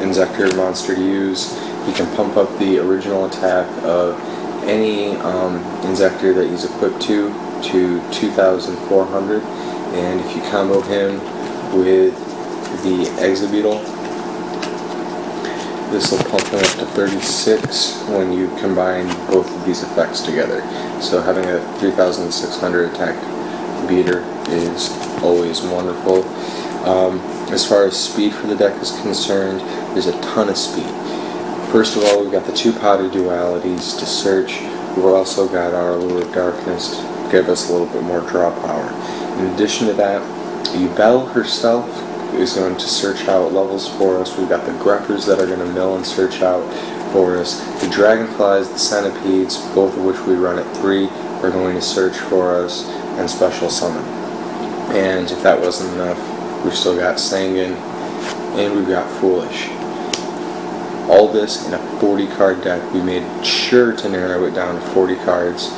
Insector monster to use. He can pump up the original attack of any Insector that he's equipped to 2,400, and if you combo him with the Exobeetle, this will pump him up to 36 when you combine both of these effects together. So having a 3,600 attack beater is always wonderful. As far as speed for the deck is concerned, there's a ton of speed. First of all, we've got the 2 powder dualities to search. We've also got our Lure of Darkness to give us a little bit more draw power. In addition to that, Yubel herself is going to search out levels for us. We've got the Greppers that are going to mill and search out for us. The Dragonflies, the Centipedes, both of which we run at 3, are going to search for us and special summon. And if that wasn't enough, we've still got Sanguine, and we've got Foolish. All this in a 40 card deck. We made sure to narrow it down to 40 cards,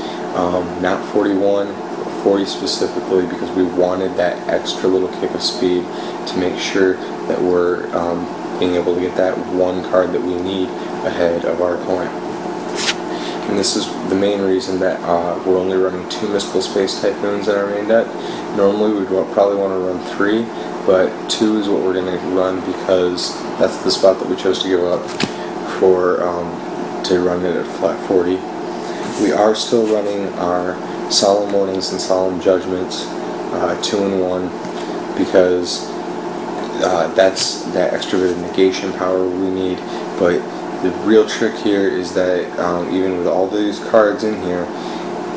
not 41, but 40 specifically, because we wanted that extra little kick of speed to make sure that we're being able to get that one card that we need ahead of our opponent. And this is the main reason that we're only running 2 Mystical Space Typhoons in our main deck. Normally we'd probably want to run 3, but 2 is what we're going to run because that's the spot that we chose to give up for to run it at flat 40. We are still running our Solemn Warnings and Solemn Judgments 2-in-1 because that's that extra bit of negation power we need. But the real trick here is that even with all these cards in here,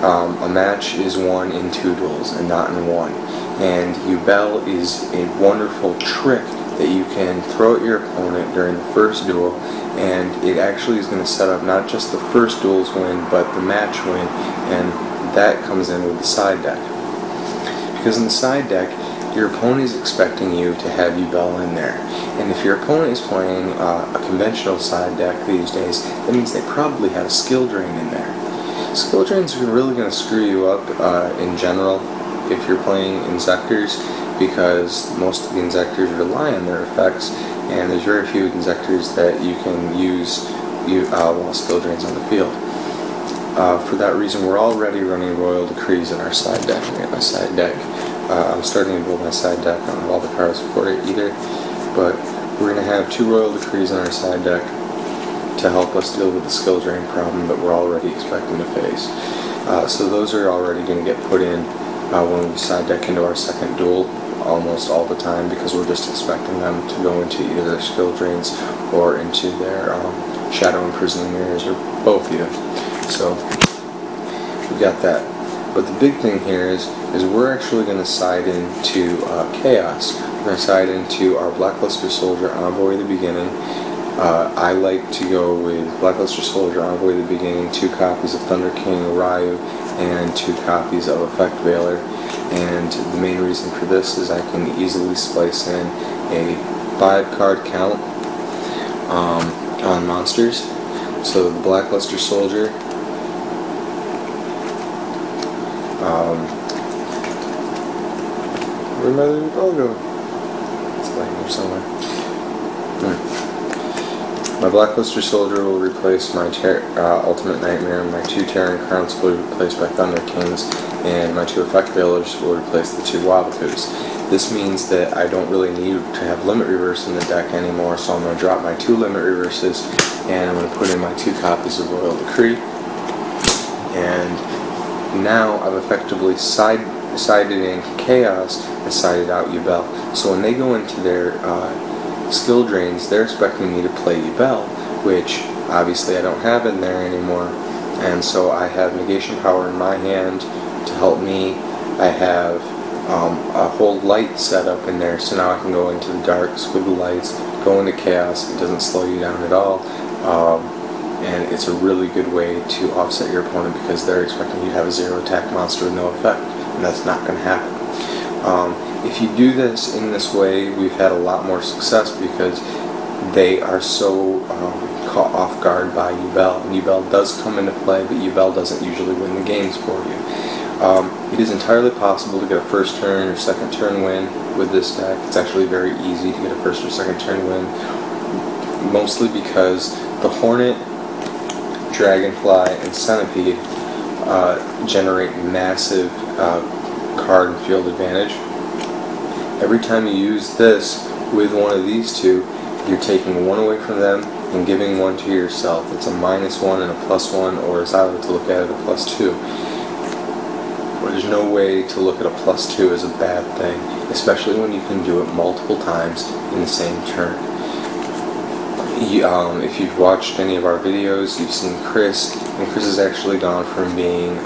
a match is won in 2 duels and not in 1. And Yubel is a wonderful trick that you can throw at your opponent during the first duel, and it actually is going to set up not just the first duel's win, but the match win, and that comes in with the side deck. Because in the side deck, your opponent is expecting you to have Yubel in there. And if your opponent is playing a conventional side deck these days, that means they probably have a skill drain in there. Skill drains are really going to screw you up in general if you're playing Insectors, because most of the Insectors rely on their effects, and there's very few Insectors that you can use while skill drains on the field. For that reason, we're already running Royal Decrees in our side deck. I got my side deck. I'm starting to build my side deck. I don't have all the cards for it either, but we're going to have 2 Royal Decrees in our side deck to help us deal with the skill drain problem that we're already expecting to face. So those are already going to get put in when we side deck into our second duel almost all the time, because we're just expecting them to go into either their skill drains or into their Shadow Imprisoning Mirrors, or both even. So we got that. But the big thing here is we're actually going to side into Chaos. We're going to side into our Blackluster Soldier Envoy at the beginning. I like to go with Blackluster Soldier Envoy at the beginning, 2 copies of Thunder King Ryu, and 2 copies of Effect Veiler. And the main reason for this is I can easily splice in a 5-card count on monsters. So the Blackluster Soldier, where'd my little ball go? It's laying here somewhere. My Blackluster Soldier will replace my Ultimate Nightmare, my 2 Terran Crowns will be replaced by Thunder Kings, and my 2 Effect Veilers will replace the 2 Wabakus. This means that I don't really need to have Limit Reverse in the deck anymore, so I'm going to drop my 2 Limit Reverses, and I'm going to put in my 2 copies of Royal Decree. And now I've effectively sided in Chaos and sided out Yubel. So when they go into their skill drains, they're expecting me to play Yubel, which obviously I don't have in there anymore, and so I have negation power in my hand to help me. I have a whole light set up in there, so now I can go into the darks with the lights, go into Chaos. It doesn't slow you down at all, and it's a really good way to offset your opponent, because they're expecting you to have a 0 attack monster with no effect, and that's not going to happen. If you do this in this way, we've had a lot more success because they are so caught off guard by Yubel. And Yubel does come into play, but Yubel doesn't usually win the games for you. It is entirely possible to get a first turn or second turn win with this deck. It's actually very easy to get a first or second turn win mostly because the Hornet, Dragonfly, and Centipede generate massive card and field advantage. Every time you use this with one of these two, you're taking one away from them and giving one to yourself. It's a -1 and a +1, or as I like to look at it, a +2. There's no way to look at a +2 as a bad thing, especially when you can do it multiple times in the same turn. If you've watched any of our videos, you've seen Chris, and Chris has actually gone from being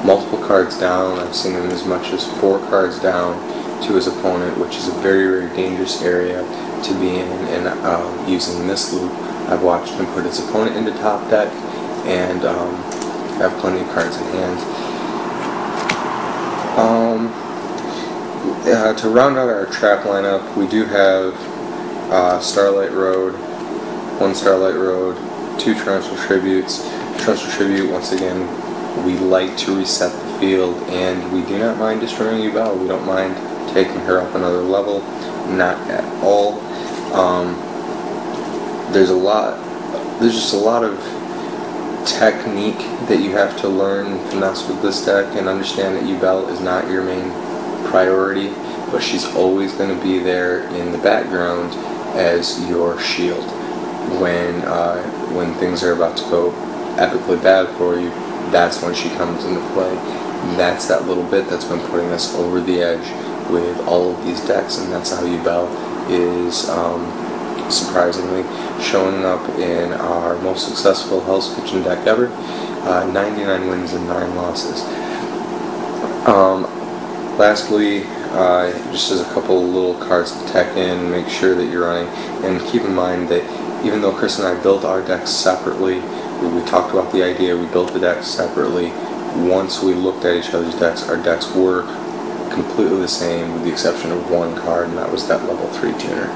multiple cards down, I've seen him as much as 4 cards down to his opponent, which is a very, very dangerous area to be in. And using this loop, I've watched him put his opponent into top deck and have plenty of cards in hand. To round out our trap lineup, we do have Starlight Road, 1 Starlight Road, 2 Torrential Tributes. Torrential Tribute, once again, we like to reset the field, and we do not mind destroying Yubel. We don't mind taking her up another level, not at all. There's just a lot of technique that you have to learn and finesse with this deck, and understand that Yubel is not your main priority, but she's always going to be there in the background as your shield. When things are about to go epically bad for you, that's when she comes into play. That's that little bit that's been putting us over the edge with all of these decks, and that's how Yubel is surprisingly showing up in our most successful Hell's Kitchen deck ever. 99 wins and 9 losses. Lastly, just as a couple little cards to tech in, make sure that you're running, and keep in mind that even though Chris and I built our decks separately, we talked about the idea, we built the decks separately. Once we looked at each other's decks, our decks were completely the same with the exception of 1 card, and that was that level 3 tuner.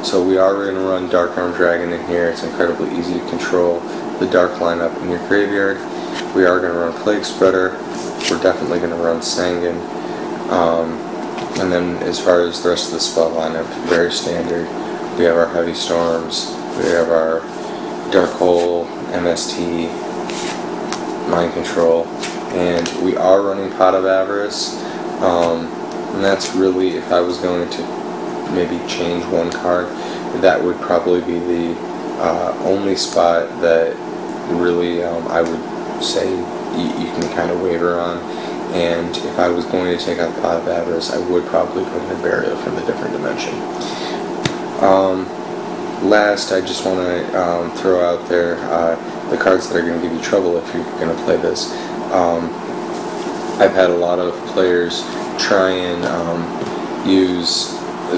So we are going to run Dark Arm Dragon in here. It's incredibly easy to control the dark lineup in your graveyard. We are going to run Plague Spreader. We're definitely going to run Sanguine. And then as far as the rest of the spell lineup, very standard. We have our Heavy Storms, we have our Dark Hole, MST, Mind Control, and we are running Pot of Avarice. And that's really, if I was going to maybe change 1 card, that would probably be the only spot that really I would say you can kind of waver on. And if I was going to take out Pot of Avarice, I would probably put in a Burial from a different dimension. Last, I just want to throw out there the cards that are going to give you trouble if you're going to play this. I've had a lot of players try and use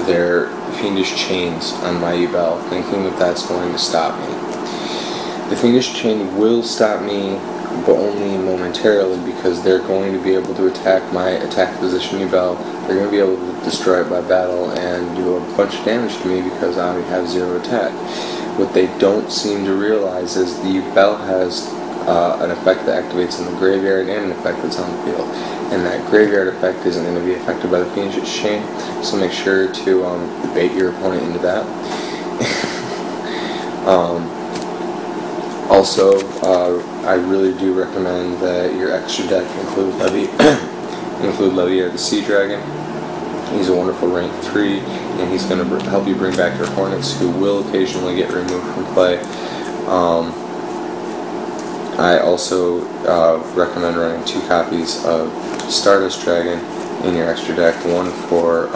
their Fiendish Chains on my Yubel, thinking that that's going to stop me. The Fiendish Chain will stop me, but only momentarily, because they're going to be able to attack my attack position Yubel. They're going to be able to destroy it by battle and do a bunch of damage to me because I already have 0 attack. What they don't seem to realize is the Yubel has an effect that activates in the graveyard and an effect that's on the field. And that graveyard effect isn't going to be affected by the Fiendish Chain, so make sure to bait your opponent into that. Also, I really do recommend that your extra deck include Leviair the Sea Dragon. He's a wonderful rank 3, and he's going to help you bring back your Hornets, who will occasionally get removed from play. I also recommend running 2 copies of Stardust Dragon in your extra deck, one for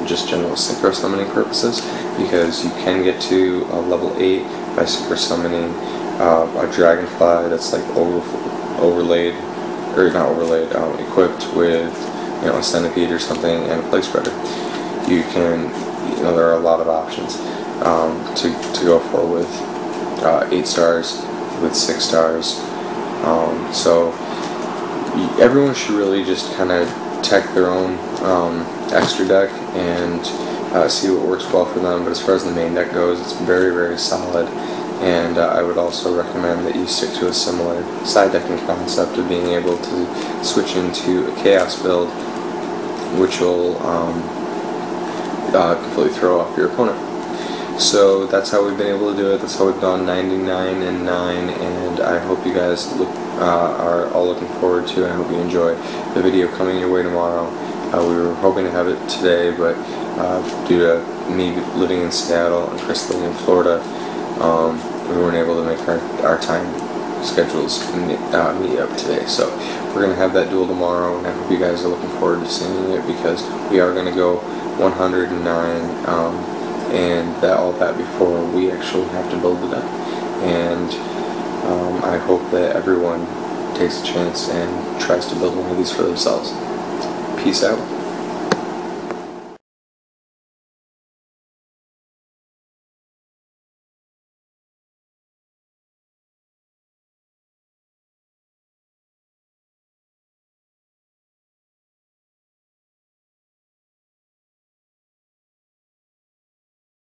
just general synchro summoning purposes, because you can get to level 8 by synchro summoning a Dragonfly that's like overlaid, or not overlaid, equipped with, you know, a Centipede or something, and a Plague Spreader. You can, you know, there are a lot of options to go for with 8 stars, with 6 stars. So everyone should really just kind of tech their own extra deck and see what works well for them. But as far as the main deck goes, it's very, very solid. And I would also recommend that you stick to a similar side decking concept of being able to switch into a Chaos build, which will completely throw off your opponent. So that's how we've been able to do it. That's how we've gone 99 and 9, and I hope you guys are all looking forward to, and I hope you enjoy the video coming your way tomorrow. We were hoping to have it today, but due to me living in Seattle and Chris living in Florida, we weren't able to make our time schedules meet up today. So we're going to have that duel tomorrow, and I hope you guys are looking forward to seeing it, because we are going to go 109, and all that before we actually have to build it up. And I hope that everyone takes a chance and tries to build one of these for themselves. Peace out.